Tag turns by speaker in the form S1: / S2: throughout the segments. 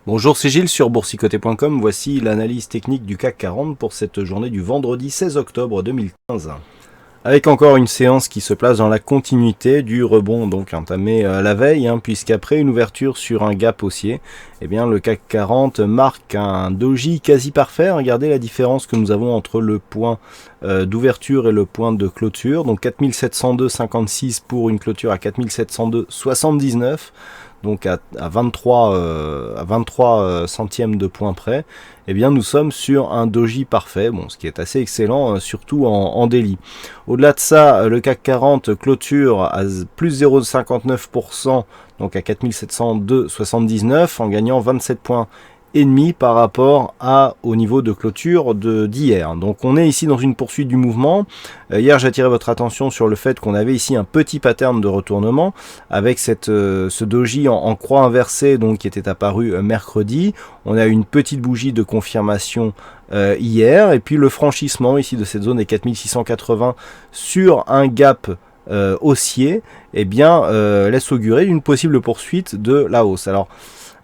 S1: Bonjour, c'est Gilles sur boursicoté.com. Voici l'analyse technique du CAC 40 pour cette journée du vendredi 16 octobre 2015. Avec encore une séance qui se place dans la continuité du rebond donc entamé la veille, puisqu'après une ouverture sur un gap haussier, le CAC 40 marque un doji quasi parfait. Regardez la différence que nous avons entre le point d'ouverture et le point de clôture. Donc 4702,56 pour une clôture à 4702,79. Donc à 23 centièmes de point près, nous sommes sur un doji parfait, ce qui est assez excellent, surtout en daily. Au-delà de ça, le CAC 40 clôture à plus 0,59%, donc à 4702,79, en gagnant 27 points et demi par rapport au niveau de clôture d'hier. Donc on est ici dans une poursuite du mouvement. Hier j'ai attiré votre attention sur le fait qu'on avait ici un petit pattern de retournement avec ce doji en croix inversée donc qui était apparu mercredi. On a eu une petite bougie de confirmation hier et puis le franchissement ici de cette zone des 4680 sur un gap haussier laisse augurer une possible poursuite de la hausse.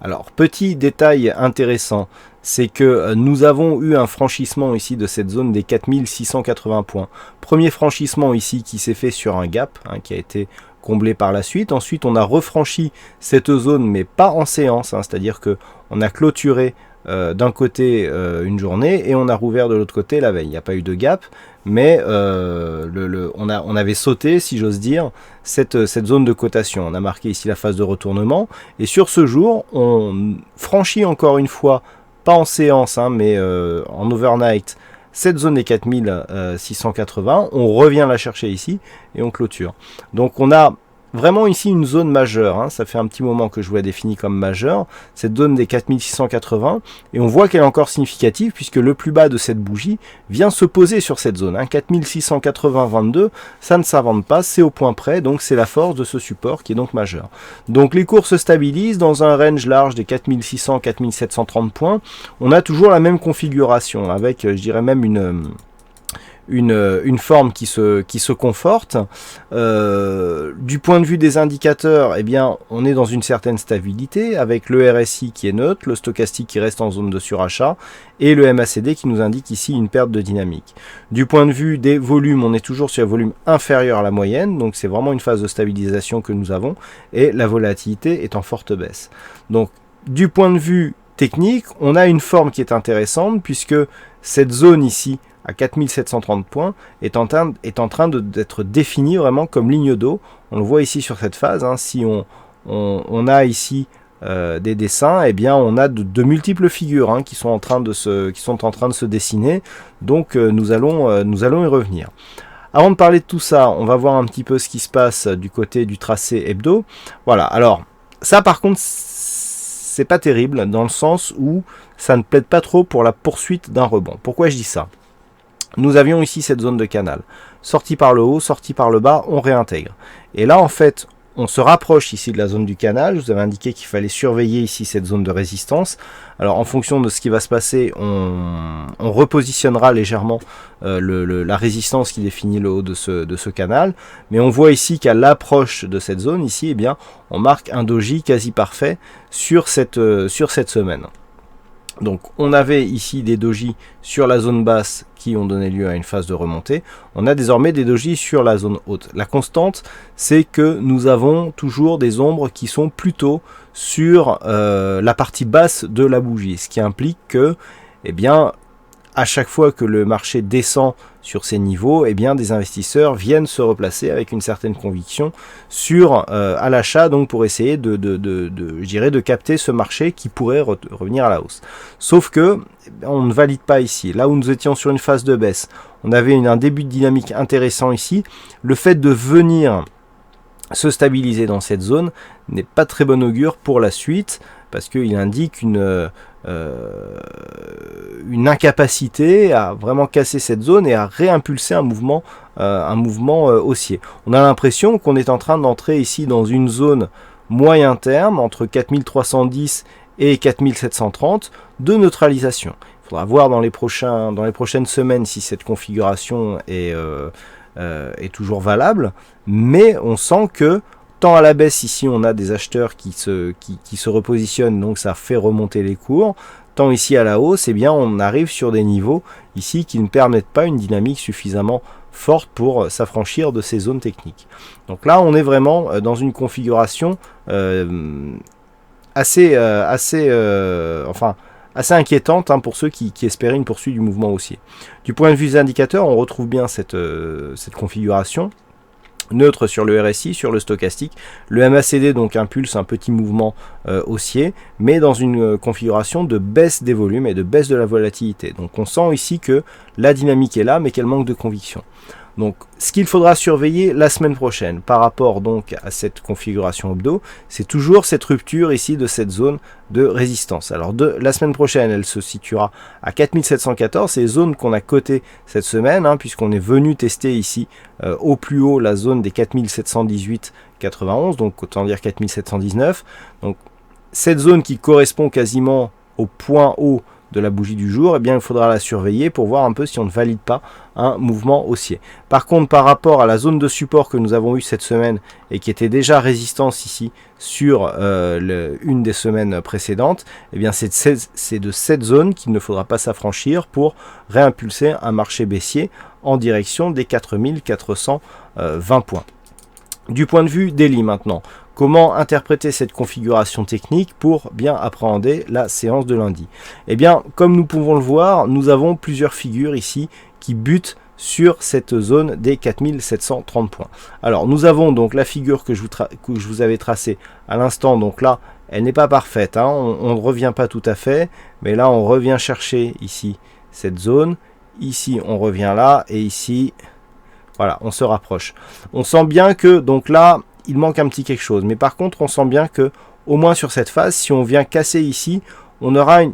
S1: Alors, petit détail intéressant, c'est que nous avons eu un franchissement ici de cette zone des 4680 points. Premier franchissement ici qui s'est fait sur un gap, qui a été comblé par la suite. Ensuite, on a refranchi cette zone, mais pas en séance, c'est-à-dire qu'on a clôturé d'un côté une journée et on a rouvert de l'autre côté la veille. Il n'y a pas eu de gap, mais on avait sauté, si j'ose dire, cette zone de cotation. On a marqué ici la phase de retournement et sur ce jour, on franchit encore une fois, pas en séance, mais en overnight, cette zone des 4680. On revient la chercher ici et on clôture. Donc on a vraiment ici une zone majeure, ça fait un petit moment que je vous la définis comme majeure, cette zone des 4680, et on voit qu'elle est encore significative puisque le plus bas de cette bougie vient se poser sur cette zone, 4680,22, ça ne s'invente pas, c'est au point près, donc c'est la force de ce support qui est donc majeur. Donc les cours se stabilisent dans un range large des 4600-4730 points, on a toujours la même configuration, avec je dirais même une forme qui se conforte. Du point de vue des indicateurs, on est dans une certaine stabilité avec le RSI qui est neutre, le stochastique qui reste en zone de surachat et le MACD qui nous indique ici une perte de dynamique. Du point de vue des volumes, on est toujours sur un volume inférieur à la moyenne, donc c'est vraiment une phase de stabilisation que nous avons et la volatilité est en forte baisse. Donc du point de vue technique, on a une forme qui est intéressante puisque cette zone ici à 4730 points est en train d'être définie vraiment comme ligne d'eau. On le voit ici sur cette phase. Si on a ici des dessins, on a de multiples figures qui sont en train de se dessiner. Donc nous allons y revenir. Avant de parler de tout ça, on va voir un petit peu ce qui se passe du côté du tracé hebdo. Voilà. Alors ça par contre, c'est pas terrible dans le sens où ça ne plaide pas trop pour la poursuite d'un rebond. Pourquoi je dis ça ? Nous avions ici cette zone de canal. Sortie par le haut, sortie par le bas, on réintègre. Et là, en fait, on se rapproche ici de la zone du canal. Je vous avais indiqué qu'il fallait surveiller ici cette zone de résistance. Alors, en fonction de ce qui va se passer, on repositionnera légèrement la résistance qui définit le haut de ce canal. Mais on voit ici qu'à l'approche de cette zone, ici, on marque un doji quasi parfait sur cette semaine. Donc on avait ici des dojis sur la zone basse qui ont donné lieu à une phase de remontée. On a désormais des dojis sur la zone haute. La constante, c'est que nous avons toujours des ombres qui sont plutôt sur la partie basse de la bougie. Ce qui implique que, à chaque fois que le marché descend sur ces niveaux, des investisseurs viennent se replacer avec une certaine conviction à l'achat, donc pour essayer de capter ce marché qui pourrait revenir à la hausse. Sauf que on ne valide pas ici. Là où nous étions sur une phase de baisse, on avait un début de dynamique intéressant ici. Le fait de venir se stabiliser dans cette zone n'est pas très bon augure pour la suite parce qu'il indique une incapacité à vraiment casser cette zone et à réimpulser un mouvement haussier. On a l'impression qu'on est en train d'entrer ici dans une zone moyen terme entre 4310 et 4730 de neutralisation. Il faudra voir dans les prochaines semaines si cette configuration est toujours valable, mais on sent que tant à la baisse ici on a des acheteurs qui se repositionnent, donc ça fait remonter les cours, tant ici à la hausse, eh bien on arrive sur des niveaux ici qui ne permettent pas une dynamique suffisamment forte pour s'affranchir de ces zones techniques. Donc là on est vraiment dans une configuration assez inquiétante hein, pour ceux qui espéraient une poursuite du mouvement haussier. Du point de vue des indicateurs, on retrouve bien cette configuration neutre sur le RSI, sur le stochastique. Le MACD donc impulse un petit mouvement haussier, mais dans une configuration de baisse des volumes et de baisse de la volatilité. Donc on sent ici que la dynamique est là, mais qu'elle manque de conviction. Donc ce qu'il faudra surveiller la semaine prochaine par rapport donc à cette configuration hebdo, c'est toujours cette rupture ici de cette zone de résistance. Alors la semaine prochaine, elle se situera à 4714, c'est les zones qu'on a cotées cette semaine, hein, puisqu'on est venu tester ici au plus haut la zone des 4718,91, donc autant dire 4719. Donc cette zone qui correspond quasiment au point haut de la bougie du jour, eh bien il faudra la surveiller pour voir un peu si on ne valide pas un mouvement haussier. Par contre, par rapport à la zone de support que nous avons eue cette semaine et qui était déjà résistance ici sur une des semaines précédentes, eh bien c'est de cette zone qu'il ne faudra pas s'affranchir pour réimpulser un marché baissier en direction des 4420 points. Du point de vue daily maintenant, comment interpréter cette configuration technique pour bien appréhender la séance de lundi? Eh bien, comme nous pouvons le voir, nous avons plusieurs figures ici qui butent sur cette zone des 4730 points. Alors, nous avons donc la figure que je vous avais tracée à l'instant. Donc là, elle n'est pas parfaite, hein, on ne revient pas tout à fait, mais là, on revient chercher ici cette zone. Ici, on revient là, et ici, voilà, on se rapproche. On sent bien que, donc là, il manque un petit quelque chose. Mais par contre, on sent bien que, au moins sur cette phase, si on vient casser ici, on aura une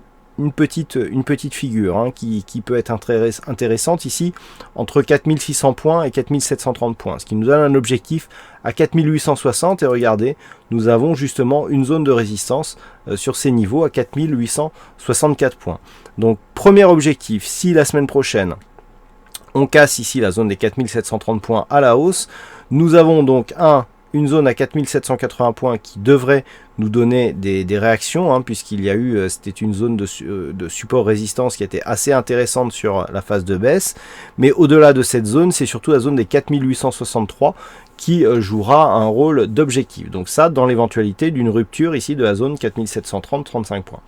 S1: petite figure hein, qui peut être intéressante ici, entre 4600 points et 4730 points. Ce qui nous donne un objectif à 4860. Et regardez, nous avons justement une zone de résistance sur ces niveaux à 4864 points. Donc, premier objectif, si la semaine prochaine, on casse ici la zone des 4730 points à la hausse, nous avons donc une zone à 4780 points qui devrait nous donner des réactions, hein, puisqu'il y a eu, c'était une zone de support résistance qui était assez intéressante sur la phase de baisse. Mais au-delà de cette zone, c'est surtout la zone des 4863 qui jouera un rôle d'objectif. Donc ça, dans l'éventualité d'une rupture ici de la zone 4730-35 points.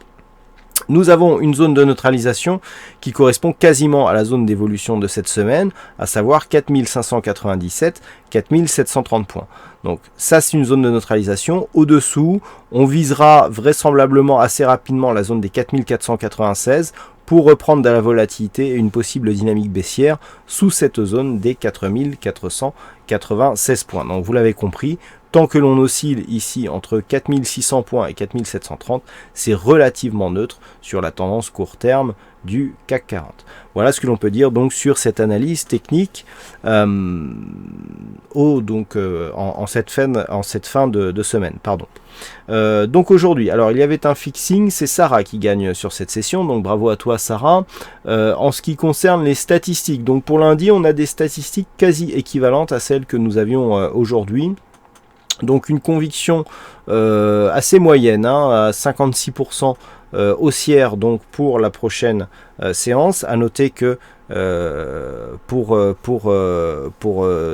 S1: Nous avons une zone de neutralisation qui correspond quasiment à la zone d'évolution de cette semaine, à savoir 4597, 4730 points. Donc ça, c'est une zone de neutralisation. Au-dessous, on visera vraisemblablement assez rapidement la zone des 4496 pour reprendre de la volatilité et une possible dynamique baissière sous cette zone des 4496 points. Donc vous l'avez compris, tant que l'on oscille ici entre 4600 points et 4730, c'est relativement neutre sur la tendance court terme du CAC 40. Voilà ce que l'on peut dire donc sur cette analyse technique en cette fin de semaine. Pardon. Donc aujourd'hui, alors il y avait un fixing, c'est Sarah qui gagne sur cette session, donc bravo à toi Sarah. En ce qui concerne les statistiques, donc pour lundi, on a des statistiques quasi équivalentes à celles que nous avions aujourd'hui. Donc une conviction assez moyenne, hein, à 56% haussière donc pour la prochaine séance. À noter que pour 2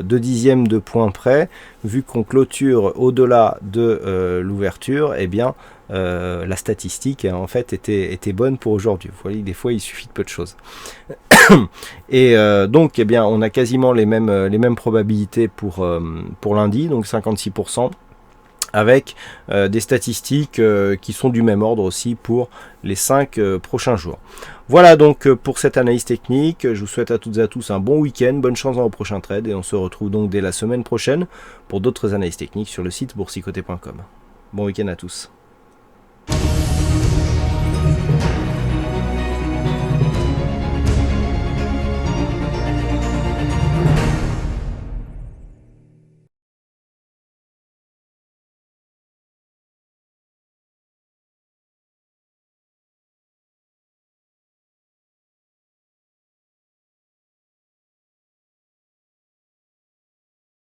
S1: dixièmes de point près, vu qu'on clôture au-delà de l'ouverture, eh bien la statistique en fait était bonne pour aujourd'hui. Vous voyez, des fois il suffit de peu de choses. Et donc eh bien on a quasiment les mêmes probabilités pour lundi, donc 56%. Avec des statistiques qui sont du même ordre aussi pour les 5 prochains jours. Voilà donc pour cette analyse technique. Je vous souhaite à toutes et à tous un bon week-end, bonne chance dans vos prochains trades et on se retrouve donc dès la semaine prochaine pour d'autres analyses techniques sur le site boursicoté.com. Bon week-end à tous.